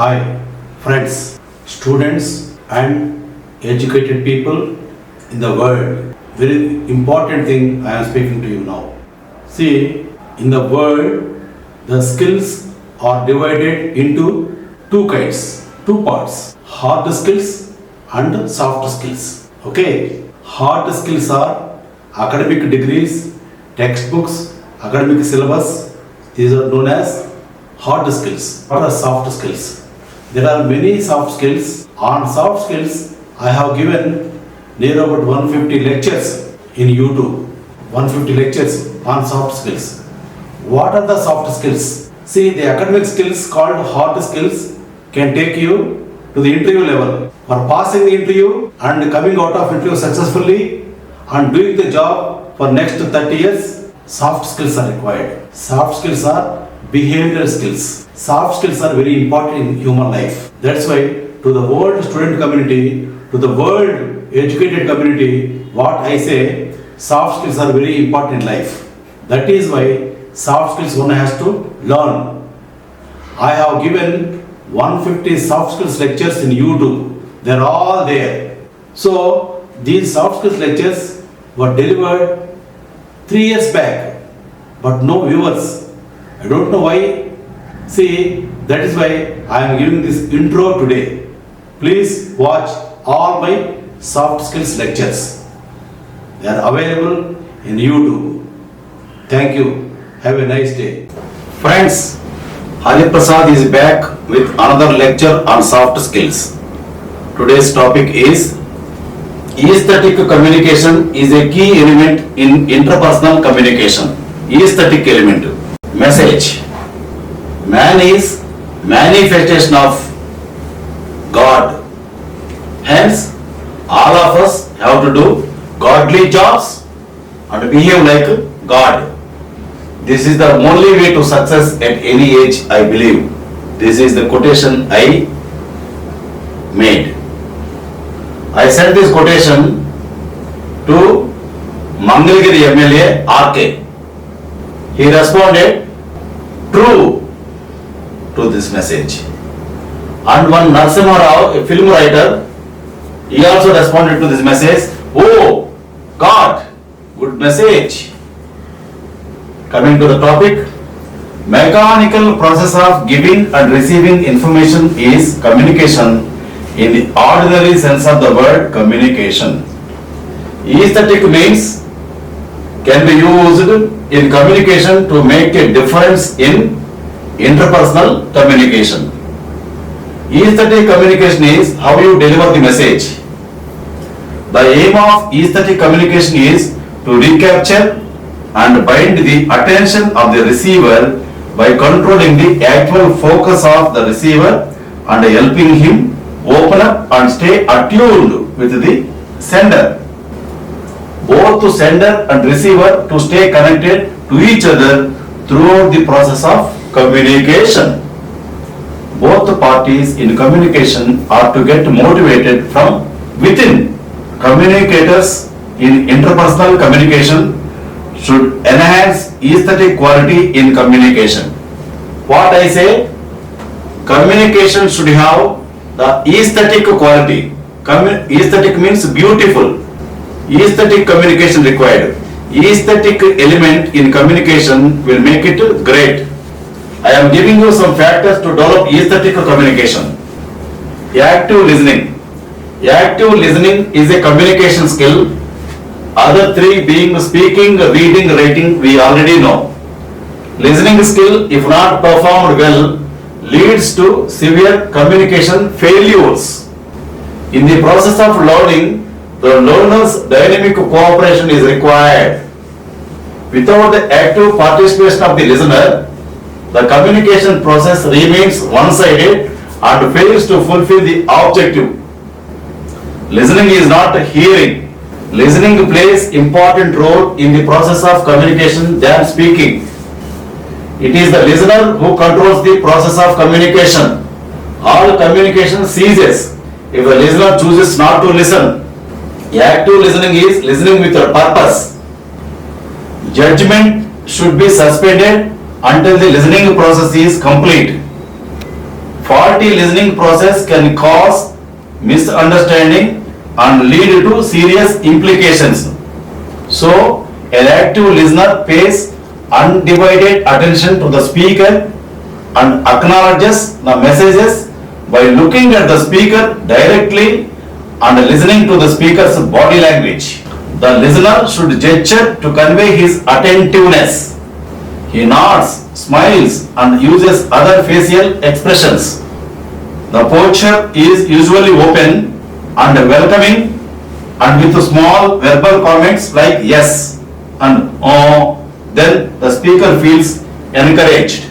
Hi, friends, students, and educated people in the world. Very important thing I am speaking to you now. See, in the world, the skills are divided into two kinds, two parts: hard skills and soft skills. Okay, hard skills are academic degrees, textbooks, academic syllabus. These are known as hard skills or soft skills. There are many soft skills. On soft skills, I have given near about 150 lectures in YouTube. 150 lectures on soft skills. What are the soft skills? See, the academic skills called hard skills can take you to the interview level. For passing the interview and coming out of interview successfully and doing the job for next 30 years, soft skills are required. Soft skills are behavioral skills. Soft skills are very important in human life. That's why to the world student community, to the world educated community, what I say, soft skills are very important in life. That is why soft skills one has to learn. I have given 150 soft skills lectures in YouTube. They're all there. So these soft skills lectures were delivered 3 years back, but no viewers. I don't know why. See, that is why I am giving this intro today. Please watch all my soft skills lectures. They are available in YouTube. Thank you. Have a nice day. Friends, Hariprasad is back with another lecture on soft skills. Today's topic is aesthetic communication is a key element in interpersonal communication. Aesthetic element. Message. Man is manifestation of God. Hence, all of us have to do godly jobs and behave like God. This is the only way to success at any age, I believe. This is the quotation I made. I sent this quotation to Mangalgiri MLA RK. He responded true to this message. And one Narasimha Rao, a film writer, he also responded to this message. Oh, God, good message. Coming to the topic, mechanical process of giving and receiving information is communication in the ordinary sense of the word communication. Aesthetic means can be used in communication to make a difference in interpersonal communication. Aesthetic communication is how you deliver the message. The aim of aesthetic communication is to recapture and bind the attention of the receiver by controlling the actual focus of the receiver and helping him open up and stay attuned with the sender. Both the sender and receiver to stay connected to each other throughout the process of communication. Both parties in communication are to get motivated from within. Communicators in interpersonal communication should enhance aesthetic quality in communication. What I say? Communication should have the aesthetic quality. Aesthetic means beautiful. Aesthetic communication required. Aesthetic element in communication will make it great. I am giving you some factors to develop aesthetic communication. Active listening. Active listening is a communication skill. Other three being speaking, reading, writing, we already know. Listening skill, if not performed well, leads to severe communication failures. In the process of learning, the learner's dynamic cooperation is required. Without the active participation of the listener, the communication process remains one-sided and fails to fulfill the objective. Listening is not hearing. Listening plays important role in the process of communication than speaking. It is the listener who controls the process of communication. All communication ceases if the listener chooses not to listen. Active listening is listening with a purpose. Judgment should be suspended until the listening process is complete. Faulty listening process can cause misunderstanding and lead to serious implications. So, an active listener pays undivided attention to the speaker and acknowledges the messages by looking at the speaker directly and listening to the speaker's body language. The listener should gesture to convey his attentiveness. He nods, smiles, and uses other facial expressions. The posture is usually open and welcoming, and with small verbal comments like yes and oh, then the speaker feels encouraged.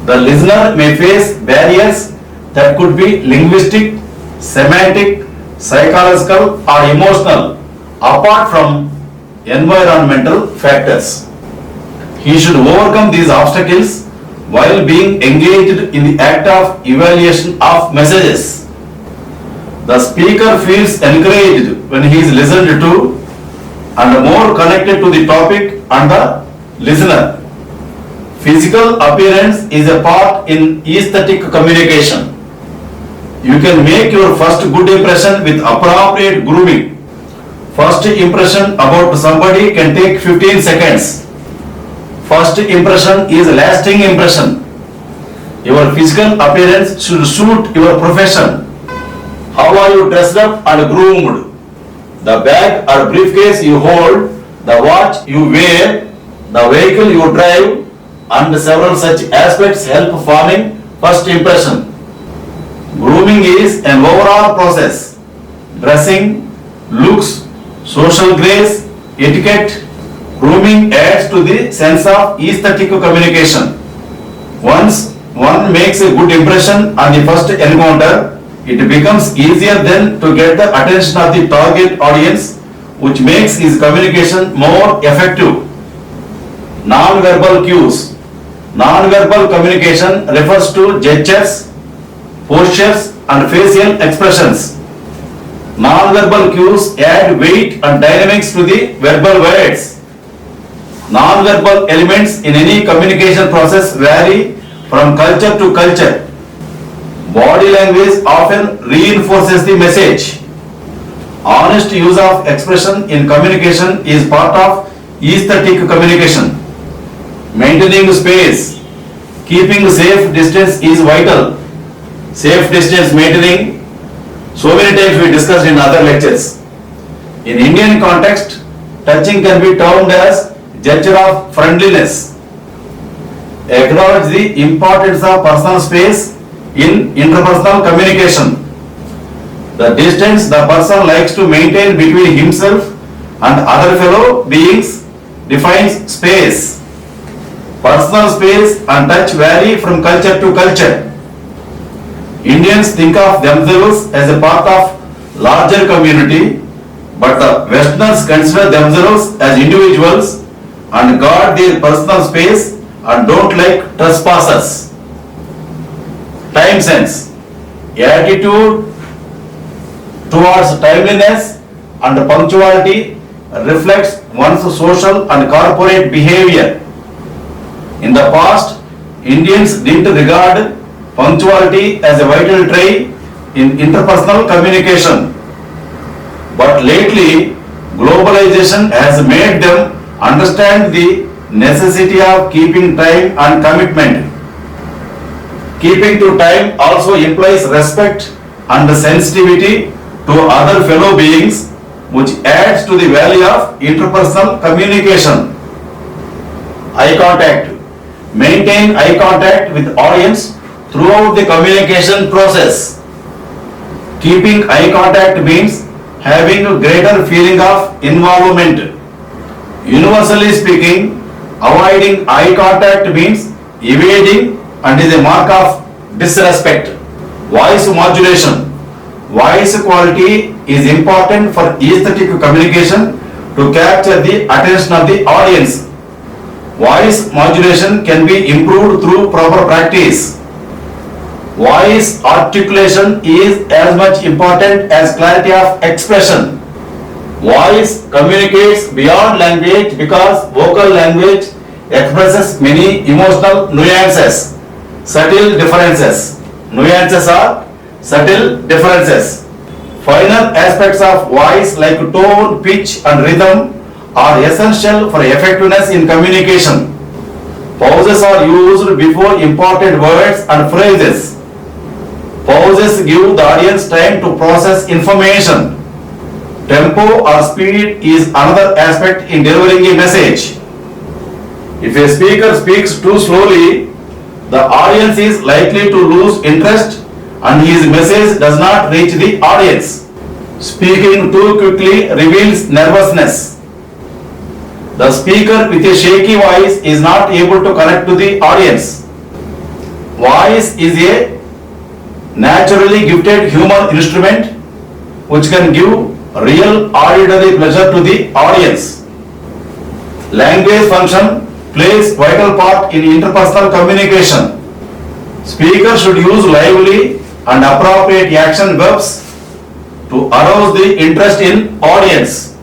The listener may face barriers that could be linguistic, semantic, psychological, or emotional, apart from environmental factors. He should overcome these obstacles while being engaged in the act of evaluation of messages. The speaker feels encouraged when he is listened to and more connected to the topic and the listener. Physical appearance is a part in aesthetic communication. You can make your first good impression with appropriate grooming. First impression about somebody can take 15 seconds. First impression is lasting impression. Your physical appearance should suit your profession. How are you dressed up and groomed? The bag or briefcase you hold, the watch you wear, the vehicle you drive, and several such aspects help forming first impression. Grooming is an overall process. Dressing, looks, social grace, etiquette. Grooming adds to the sense of aesthetic communication. Once one makes a good impression on the first encounter, it becomes easier then to get the attention of the target audience, which makes his communication more effective. Non-verbal cues. Non-verbal communication refers to gestures, postures, and facial expressions. Non-verbal cues add weight and dynamics to the verbal words. Non-verbal elements in any communication process vary from culture to culture. Body language often reinforces the message. Honest use of expression in communication is part of aesthetic communication. Maintaining space, keeping safe distance is vital. Safe distance maintaining, so many times we discussed in other lectures. In Indian context, touching can be termed as gesture of friendliness. Acknowledge the importance of personal space in interpersonal communication. The distance the person likes to maintain between himself and other fellow beings defines space. Personal space and touch vary from culture to culture. Indians think of themselves as a part of larger community, but the Westerners consider themselves as individuals and guard their personal space and don't like trespassers. Time sense. Attitude towards timeliness and punctuality reflects one's social and corporate behavior. In the past, Indians didn't regard punctuality as a vital trait in interpersonal communication. But lately, globalization has made them understand the necessity of keeping time and commitment. Keeping to time also implies respect and sensitivity to other fellow beings, which adds to the value of interpersonal communication. Eye contact. Maintain eye contact with audience throughout the communication process. Keeping eye contact means having a greater feeling of involvement. Universally speaking, avoiding eye contact means evading and is a mark of disrespect. Voice modulation. Voice quality is important for aesthetic communication to capture the attention of the audience. Voice modulation can be improved through proper practice. Voice articulation is as much important as clarity of expression. Voice communicates beyond language because vocal language expresses many emotional nuances, subtle differences, nuances or subtle differences. Finer aspects of voice like tone, pitch and rhythm are essential for effectiveness in communication. Pauses are used before important words and phrases. Pauses give the audience time to process information. Tempo or speed is another aspect in delivering a message. If a speaker speaks too slowly, the audience is likely to lose interest and his message does not reach the audience. Speaking too quickly reveals nervousness. The speaker with a shaky voice is not able to connect to the audience. Voice is a naturally gifted human instrument which can give real auditory pleasure to the audience. Language function plays vital part in interpersonal communication. Speakers should use lively and appropriate action verbs to arouse the interest in audience.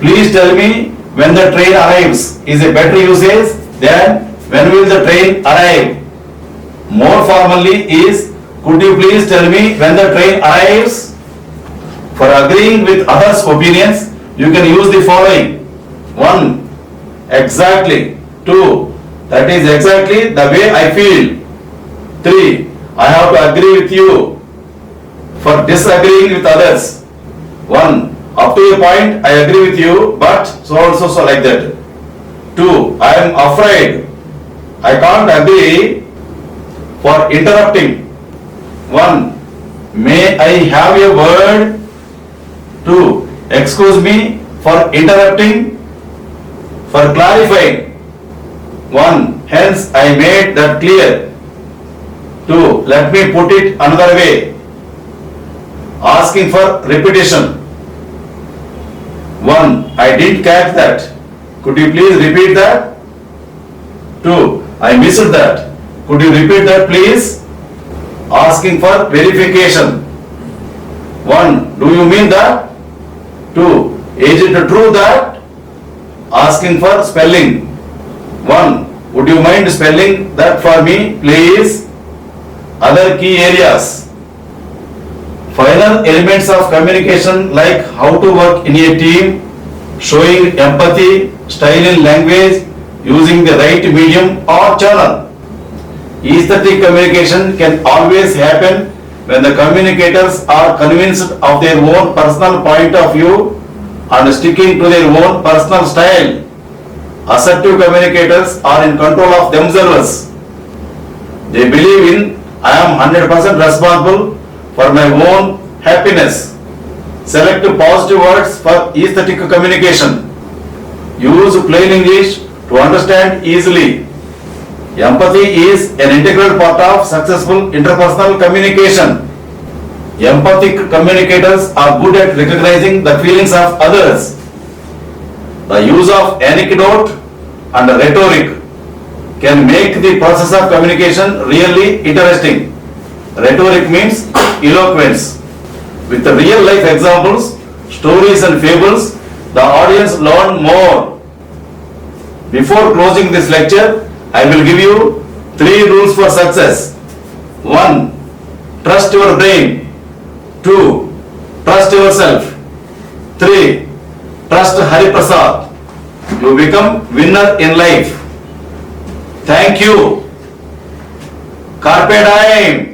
Please tell me when the train arrives is a better usage than when will the train arrive. More formally is could you please tell me when the train arrives? For agreeing with others' opinions, you can use the following. 1. Exactly. 2. That is exactly the way I feel. 3. I have to agree with you. For disagreeing with others. 1. Up to a point I agree with you, but so and so like that. 2. I am afraid. I can't agree. For interrupting. 1. May I have a word? 2. Excuse me for interrupting. For clarifying. 1. Hence I made that clear. 2. Let me put it another way. Asking for repetition. 1. I didn't catch that. Could you please repeat that? 2. I missed that. Could you repeat that please? Asking for verification. 1. Do you mean that? 2. Is it true that? Asking for spelling. 1. Would you mind spelling that for me please? Other key areas. Final elements of communication like how to work in a team, showing empathy, style in language, using the right medium or channel. Aesthetic communication can always happen when the communicators are convinced of their own personal point of view and sticking to their own personal style. Assertive communicators are in control of themselves. They believe in I am 100% responsible for my own happiness. Select positive words for aesthetic communication. Use plain English to understand easily. Empathy is an integral part of successful interpersonal communication. Empathic communicators are good at recognizing the feelings of others. The use of anecdote and rhetoric can make the process of communication really interesting. Rhetoric means eloquence. With the real life examples, stories and fables, the audience learn more. Before closing this lecture, I will give you 3 rules for success. 1. Trust your brain. 2. Trust yourself. 3. Trust Hariprasad. You become winner in life. Thank you. Carpe diem.